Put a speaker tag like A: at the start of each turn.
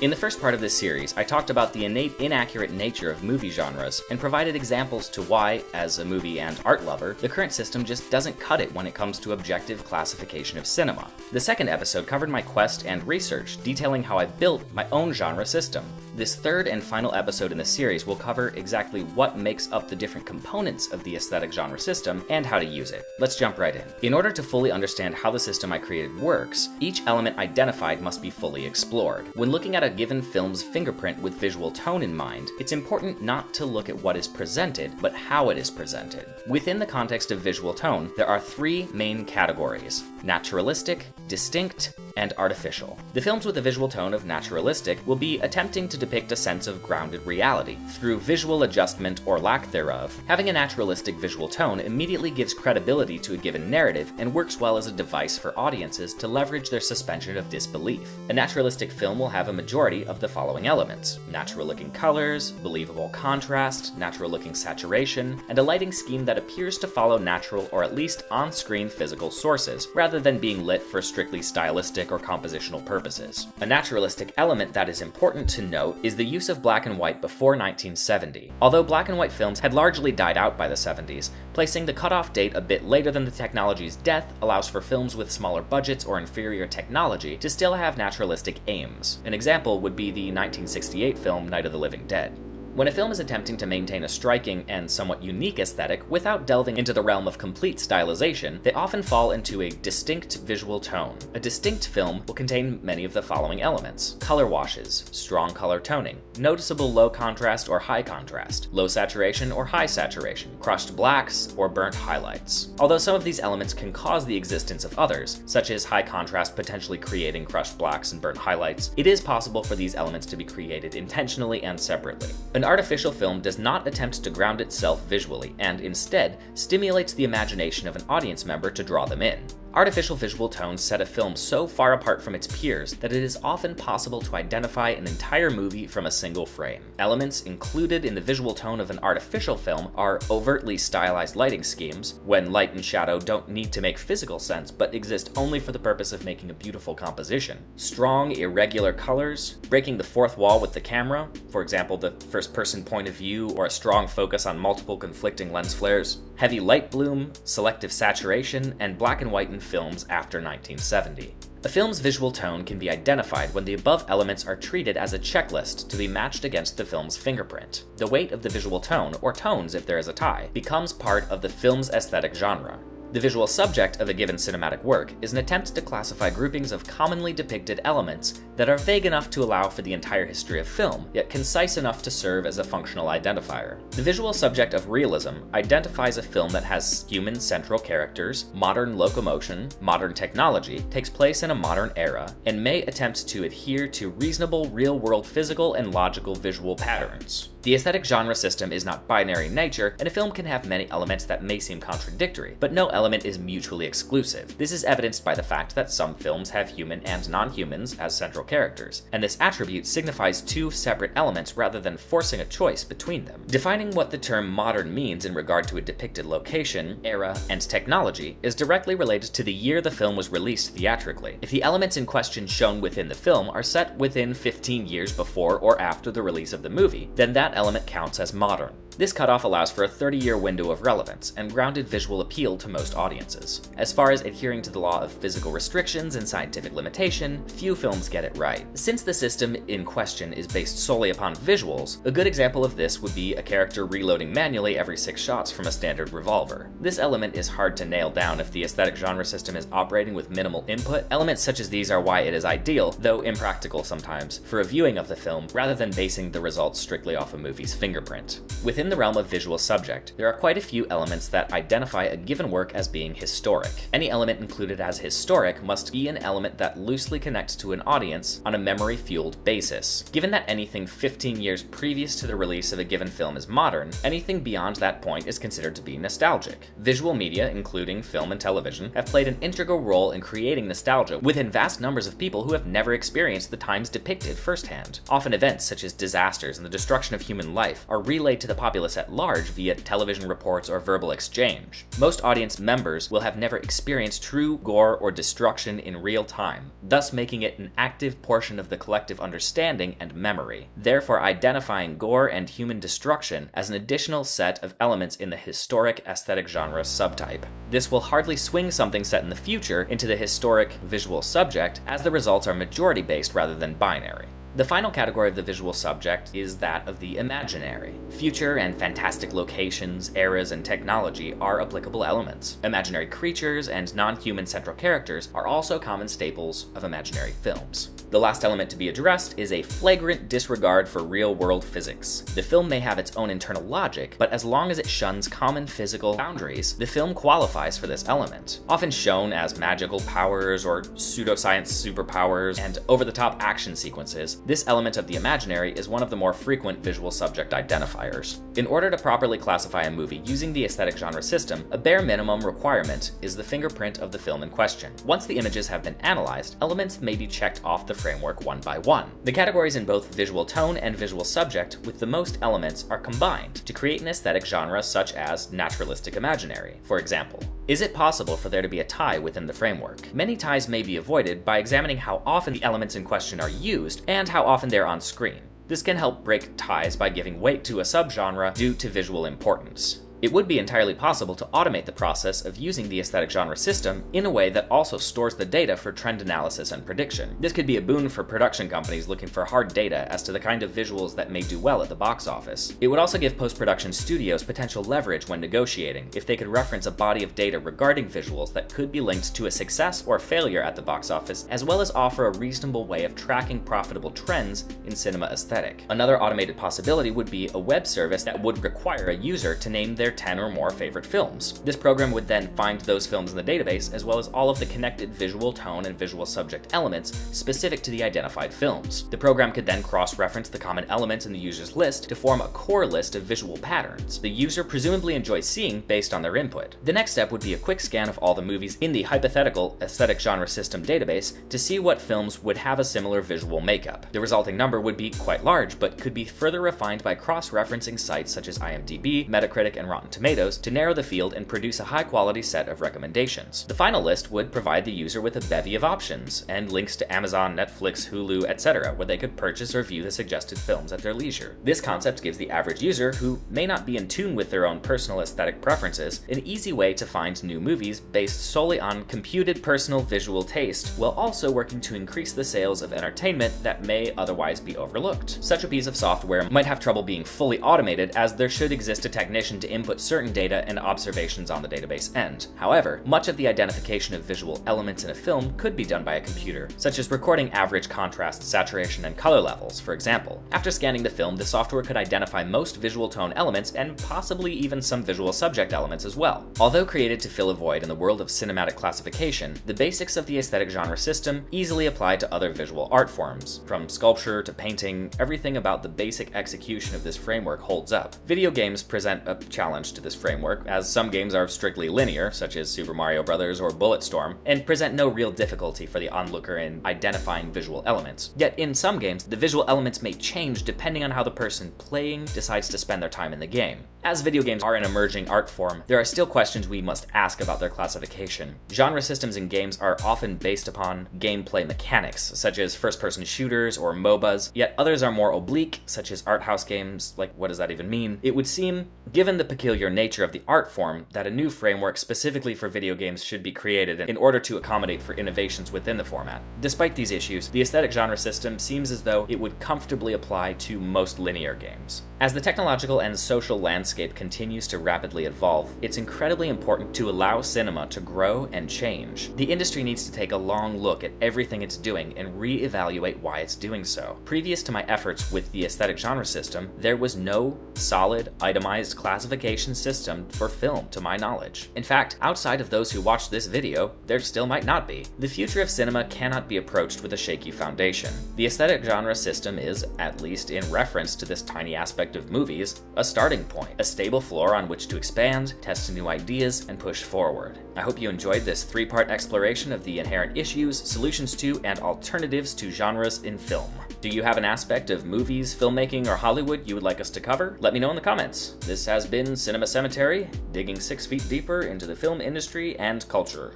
A: In the first part of this series, I talked about the innate inaccurate nature of movie genres and provided examples to why, as a movie and art lover, the current system just doesn't cut it when it comes to objective classification of cinema. The second episode covered my quest and research, detailing how I built my own genre system. This third and final episode in the series will cover exactly what makes up the different components of the aesthetic genre system and how to use it. Let's jump right in. In order to fully understand how the system I created works, each element identified must be fully explored. When looking at a given film's fingerprint with visual tone in mind, it's important not to look at what is presented, but how it is presented. Within the context of visual tone, there are three main categories: naturalistic, distinct, and artificial. The films with a visual tone of naturalistic will be attempting to depict a sense of grounded reality through visual adjustment or lack thereof. Having a naturalistic visual tone immediately gives credibility to a given narrative and works well as a device for audiences to leverage their suspension of disbelief. A naturalistic film will have a majority of the following elements: natural-looking colors, believable contrast, natural-looking saturation, and a lighting scheme that appears to follow natural or at least on-screen physical sources, rather than being lit for strictly stylistic or compositional purposes. A naturalistic element that is important to note is the use of black and white before 1970. Although black and white films had largely died out by the 70s, placing the cutoff date a bit later than the technology's death allows for films with smaller budgets or inferior technology to still have naturalistic aims. An example would be the 1968 film Night of the Living Dead. When a film is attempting to maintain a striking and somewhat unique aesthetic without delving into the realm of complete stylization, they often fall into a distinct visual tone. A distinct film will contain many of the following elements: color washes, strong color toning, noticeable low contrast or high contrast, low saturation or high saturation, crushed blacks, or burnt highlights. Although some of these elements can cause the existence of others, such as high contrast potentially creating crushed blacks and burnt highlights, it is possible for these elements to be created intentionally and separately. An artificial film does not attempt to ground itself visually, and instead stimulates the imagination of an audience member to draw them in. Artificial visual tones set a film so far apart from its peers that it is often possible to identify an entire movie from a single frame. Elements included in the visual tone of an artificial film are overtly stylized lighting schemes, when light and shadow don't need to make physical sense but exist only for the purpose of making a beautiful composition. Strong, irregular colors, breaking the fourth wall with the camera, for example the first-person point of view or a strong focus on multiple conflicting lens flares, heavy light bloom, selective saturation, and black and white in films after 1970. A film's visual tone can be identified when the above elements are treated as a checklist to be matched against the film's fingerprint. The weight of the visual tone, or tones if there is a tie, becomes part of the film's aesthetic genre. The visual subject of a given cinematic work is an attempt to classify groupings of commonly depicted elements that are vague enough to allow for the entire history of film, yet concise enough to serve as a functional identifier. The visual subject of realism identifies a film that has human central characters, modern locomotion, modern technology, takes place in a modern era, and may attempt to adhere to reasonable real-world physical and logical visual patterns. The aesthetic genre system is not binary in nature, and a film can have many elements that may seem contradictory, but no element is mutually exclusive. This is evidenced by the fact that some films have human and non-humans as central characters, and this attribute signifies two separate elements rather than forcing a choice between them. Defining what the term modern means in regard to a depicted location, era, and technology is directly related to the year the film was released theatrically. If the elements in question shown within the film are set within 15 years before or after the release of the movie, then that element counts as modern. This cutoff allows for a 30-year window of relevance and grounded visual appeal to most audiences. As far as adhering to the law of physical restrictions and scientific limitation, few films get it right. Since the system in question is based solely upon visuals, a good example of this would be a character reloading manually every 6 shots from a standard revolver. This element is hard to nail down if the aesthetic genre system is operating with minimal input. Elements such as these are why it is ideal, though impractical sometimes, for a viewing of the film rather than basing the results strictly off a movie's fingerprint. Within the realm of visual subject, there are quite a few elements that identify a given work as being historic. Any element included as historic must be an element that loosely connects to an audience on a memory-fueled basis. Given that anything 15 years previous to the release of a given film is modern, anything beyond that point is considered to be nostalgic. Visual media, including film and television, have played an integral role in creating nostalgia within vast numbers of people who have never experienced the times depicted firsthand. Often events such as disasters and the destruction of human life are relayed to the population populace at large via television reports or verbal exchange. Most audience members will have never experienced true gore or destruction in real time, thus making it an active portion of the collective understanding and memory, therefore identifying gore and human destruction as an additional set of elements in the historic aesthetic genre subtype. This will hardly swing something set in the future into the historic visual subject, as the results are majority-based rather than binary. The final category of the visual subject is that of the imaginary. Future and fantastic locations, eras, and technology are applicable elements. Imaginary creatures and non-human central characters are also common staples of imaginary films. The last element to be addressed is a flagrant disregard for real-world physics. The film may have its own internal logic, but as long as it shuns common physical boundaries, the film qualifies for this element. Often shown as magical powers or pseudoscience superpowers and over-the-top action sequences, this element of the imaginary is one of the more frequent visual subject identifiers. In order to properly classify a movie using the aesthetic genre system, a bare minimum requirement is the fingerprint of the film in question. Once the images have been analyzed, elements may be checked off the framework one by one. The categories in both visual tone and visual subject with the most elements are combined to create an aesthetic genre such as naturalistic imaginary. For example, is it possible for there to be a tie within the framework? Many ties may be avoided by examining how often the elements in question are used and how often they're on screen. This can help break ties by giving weight to a subgenre due to visual importance. It would be entirely possible to automate the process of using the aesthetic genre system in a way that also stores the data for trend analysis and prediction. This could be a boon for production companies looking for hard data as to the kind of visuals that may do well at the box office. It would also give post-production studios potential leverage when negotiating if they could reference a body of data regarding visuals that could be linked to a success or failure at the box office, as well as offer a reasonable way of tracking profitable trends in cinema aesthetic. Another automated possibility would be a web service that would require a user to name their 10 or more favorite films. This program would then find those films in the database, as well as all of the connected visual tone and visual subject elements specific to the identified films. The program could then cross-reference the common elements in the user's list to form a core list of visual patterns the user presumably enjoys seeing based on their input. The next step would be a quick scan of all the movies in the hypothetical aesthetic genre system database to see what films would have a similar visual makeup. The resulting number would be quite large, but could be further refined by cross-referencing sites such as IMDb, Metacritic, and Rotten Tomatoes to narrow the field and produce a high-quality set of recommendations. The final list would provide the user with a bevy of options and links to Amazon, Netflix, Hulu, etc., where they could purchase or view the suggested films at their leisure. This concept gives the average user, who may not be in tune with their own personal aesthetic preferences, an easy way to find new movies based solely on computed personal visual taste, while also working to increase the sales of entertainment that may otherwise be overlooked. Such a piece of software might have trouble being fully automated, as there should exist a technician to input certain data and observations on the database end. However, much of the identification of visual elements in a film could be done by a computer, such as recording average contrast, saturation, and color levels, for example. After scanning the film, the software could identify most visual tone elements and possibly even some visual subject elements as well. Although created to fill a void in the world of cinematic classification, the basics of the aesthetic genre system easily apply to other visual art forms. From sculpture to painting, everything about the basic execution of this framework holds up. Video games present a challenge to this framework, as some games are strictly linear, such as Super Mario Bros. Or Bulletstorm, and present no real difficulty for the onlooker in identifying visual elements. Yet in some games, the visual elements may change depending on how the person playing decides to spend their time in the game. As video games are an emerging art form, there are still questions we must ask about their classification. Genre systems in games are often based upon gameplay mechanics, such as first-person shooters or MOBAs, yet others are more oblique, such as art house games. Like, what does that even mean? It would seem, given the peculiar nature of the art form, that a new framework specifically for video games should be created in order to accommodate for innovations within the format. Despite these issues, the aesthetic genre system seems as though it would comfortably apply to most linear games. As the technological and social landscape continues to rapidly evolve, it's incredibly important to allow cinema to grow and change. The industry needs to take a long look at everything it's doing and re-evaluate why it's doing so. Previous to my efforts with the aesthetic genre system, there was no solid, itemized classification system for film, to my knowledge. In fact, outside of those who watched this video, there still might not be. The future of cinema cannot be approached with a shaky foundation. The aesthetic genre system is, at least in reference to this tiny aspect of movies, a starting point. a stable floor on which to expand, test new ideas, and push forward. I hope you enjoyed this 3-part exploration of the inherent issues, solutions to, and alternatives to genres in film. Do you have an aspect of movies, filmmaking, or Hollywood you would like us to cover? Let me know in the comments. This has been Cinema Cemetery, digging 6 feet deeper into the film industry and culture.